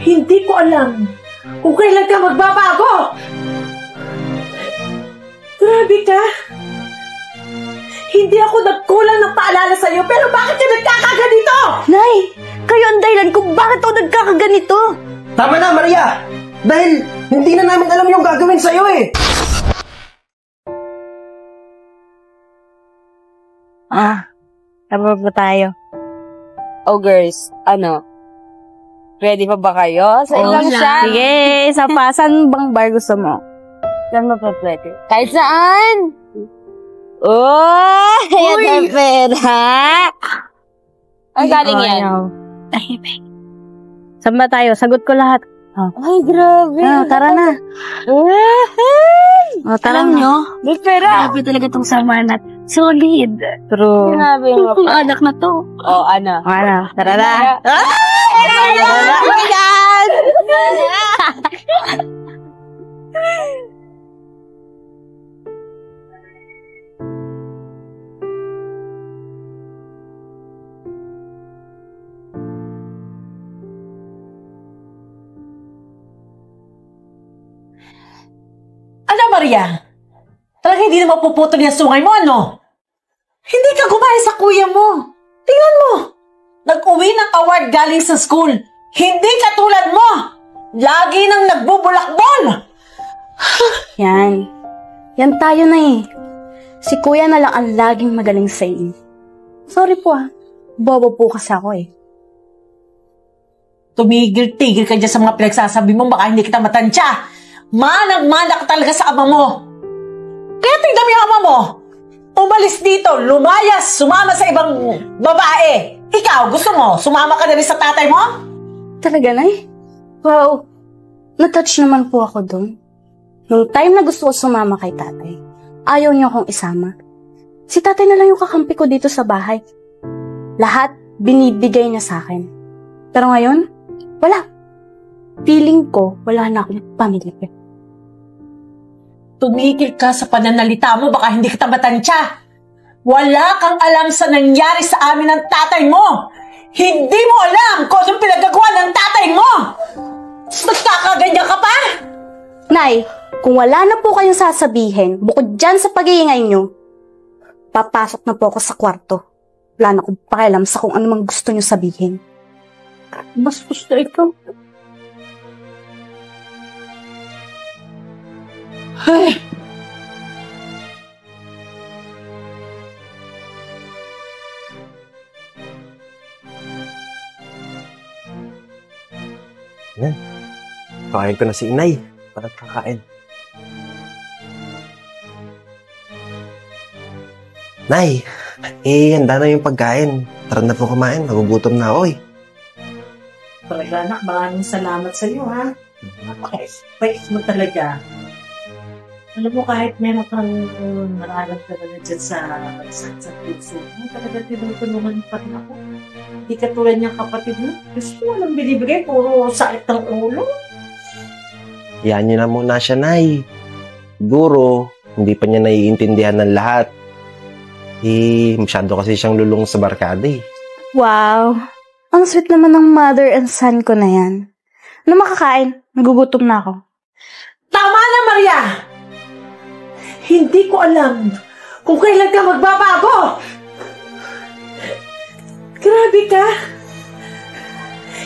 Hindi ko alam kung kailan ka magbabago! Grabe ka! Hindi ako nagkulang ng paalala sa'yo, pero bakit ka nagkakaganito? Nay! Kayo ang dahilan kung bakit ako nagkakaganito! Tama na, Maria! Dahil hindi na namin alam yung gagawin sa'yo eh! Tama ba tayo? Oh, girls, ready pa ba kayo? Sa ilang shot? Sige, saan bang bar gusto mo? Saan mo pa pwede? Kahit saan! Oh! Ayan ang pera! Ang galing yan? Ay, saan ba tayo? Sagot ko lahat. Ay, grabe! Tara na. Tara Alam nyo, may pera! Grabe talaga itong samahan natin. Solid. True. Grabe nga pa. Anak na to. Oh, ano? Tara na. Ano, Maria? Talaga hindi na mapuputol yung sungay mo, ano? Hindi ka gumaya sa kuya mo. Tingnan mo. Nag-uwi ng award galing sa school. Hindi katulad mo. Lagi nang nagbubulakbol. Yan. Yan tayo na eh. Si kuya na lang ang laging magaling sa inyo. Sorry po Bobo po kasi ako eh. Tumigil-tigil ka dyan sa mga pinagsasabi mo, baka hindi kita matansya. Manang-mana ka talaga sa ama mo. Kaya tignan mo yung ama mo. Umalis dito, lumayas, sumama sa ibang babae. Ikaw, gusto mo, sumama ka na rin sa tatay mo? Talaga na eh? Wow. Na-touch naman po ako doon. Nung time na gusto ko sumama kay tatay, ayaw niya akong isama. Si tatay na lang yung kakampi ko dito sa bahay. Lahat binibigay niya sa akin. Pero ngayon, wala. Feeling ko, wala na akong pamilya. Tumigil ka sa pananalita mo, baka hindi kita matansya. Wala kang alam sa nangyari sa amin ng tatay mo. Hindi mo alam kung anong pinagagawa ng tatay mo. Nagkakaganyan ka pa? Nay, kung wala na po kayong sasabihin, bukod dyan sa pag-iingay nyo, papasok na po ako sa kwarto. Wala na akong pakialam sa kung ano mang gusto nyo sabihin. Mas gusto ito. Ay. Yan. Pakain ko na si Inay. Para kakain. Nay, handa na yung pagkain. Tara na po kumain. Magugutom na ako eh. Talaga anak, maraming salamat sa iyo ha. Napaka-spice mo talaga. Alam mo, kahit meron kang nararamdaman na dyan sa puso mo, talaga tinutulungan pa rin ako. Hindi katulad niyang kapatid mo. Gusto mo lang binibigay, puro sakit ng ulo. Yan nyo na muna siya, Nay. Siguro, hindi pa niya naiintindihan ng lahat. Masyado kasi siyang lulong sa barkada eh. Wow. Ang sweet naman ng mother and son ko na yan. Ano makakain? Nagugutom na ako. Tama na, Maria! Hindi ko alam kung kailan ka magbabago! Grabe ka!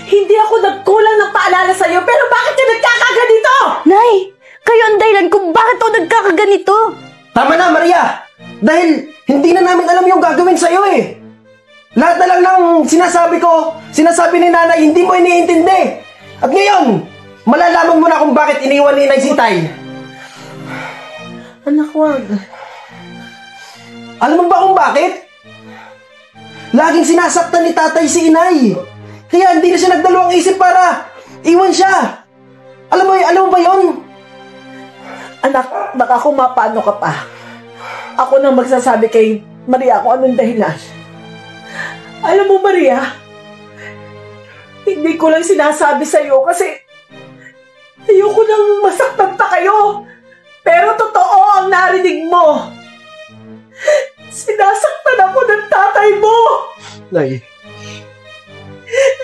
Hindi ako nagkulang ng paalala sa'yo, pero bakit ka nagkakaganito? Nay! Kayo ang dahilan kung bakit ako nagkakaganito! Tama na, Maria! Dahil hindi na namin alam yung gagawin sa'yo eh! Lahat na lang ng sinasabi ni nanay, hindi mo iniintindi! At ngayon, malalaman mo na kung bakit iniwan ni Inay si Tay. Anak, wag. Alam mo ba kung bakit? Laging sinasaktan ni tatay si Inay. Kaya hindi na siya nagdalawang isip para iwan siya. Alam mo ba yon? Anak, baka kung mapano ka pa. Ako nang magsasabi kay Maria kung anong dahilan. Alam mo, Maria, hindi ko lang sinasabi sa'yo kasi ayoko nang masaktan pa kayo. Pero totoo ang narinig mo. Sinasaktan ako ng tatay mo. Nay.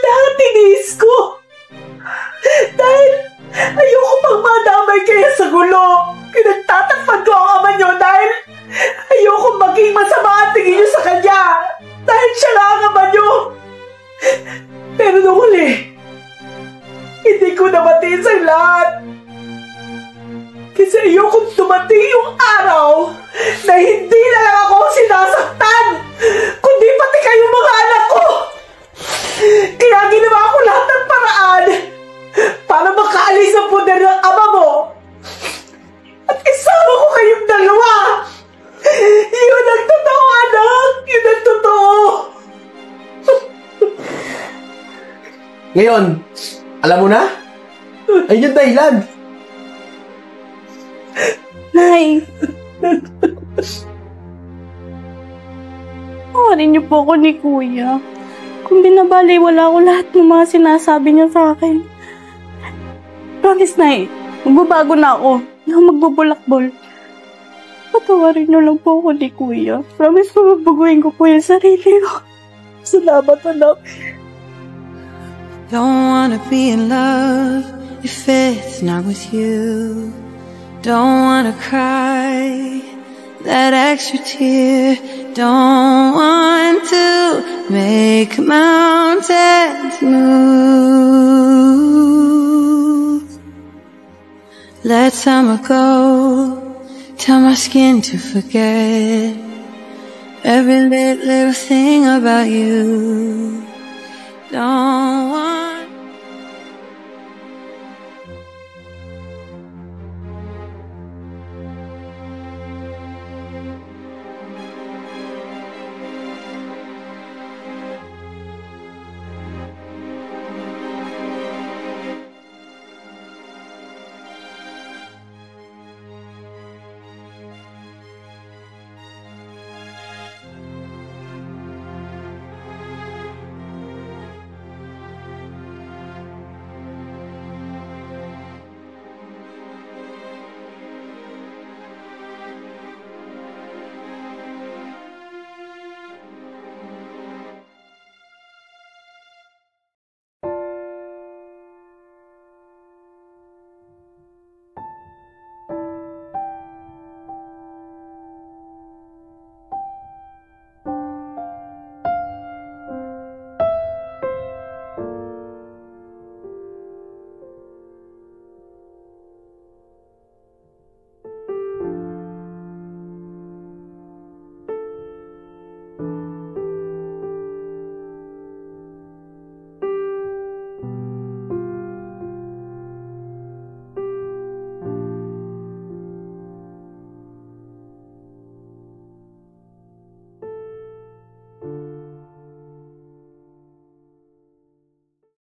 Lahat tiniis ko. hindi ko nabatiin sa lahat. Kasi ayokong dumating yung araw na hindi na lang ako sinasaktan, kundi pati kayong mga anak ko. Kaya ginawa ko lahat ng paraan para makaalis ang poder ng ama mo. At isama ko kayong dalawa. Yun ang totoo, anak. Yun ang totoo. Ngayon, alam mo na? Ayun yung dahilan. Nay! Pawarin niyo po ako ni Kuya. Kung binabaliwala ko lahat ng mga sinasabi niya sa akin. Promise, Nay. Magbabago na ako. Hindi ako magbubulakbol. Patawarin niyo lang po ako ni Kuya. Promise po magbaguhin ko po yung sarili ko. Salamat, anak. Don't wanna be in love if it's not with you. Don't wanna cry that extra tear. Don't want to make mountains move. Let summer go, tell my skin to forget every little thing about you. Don't want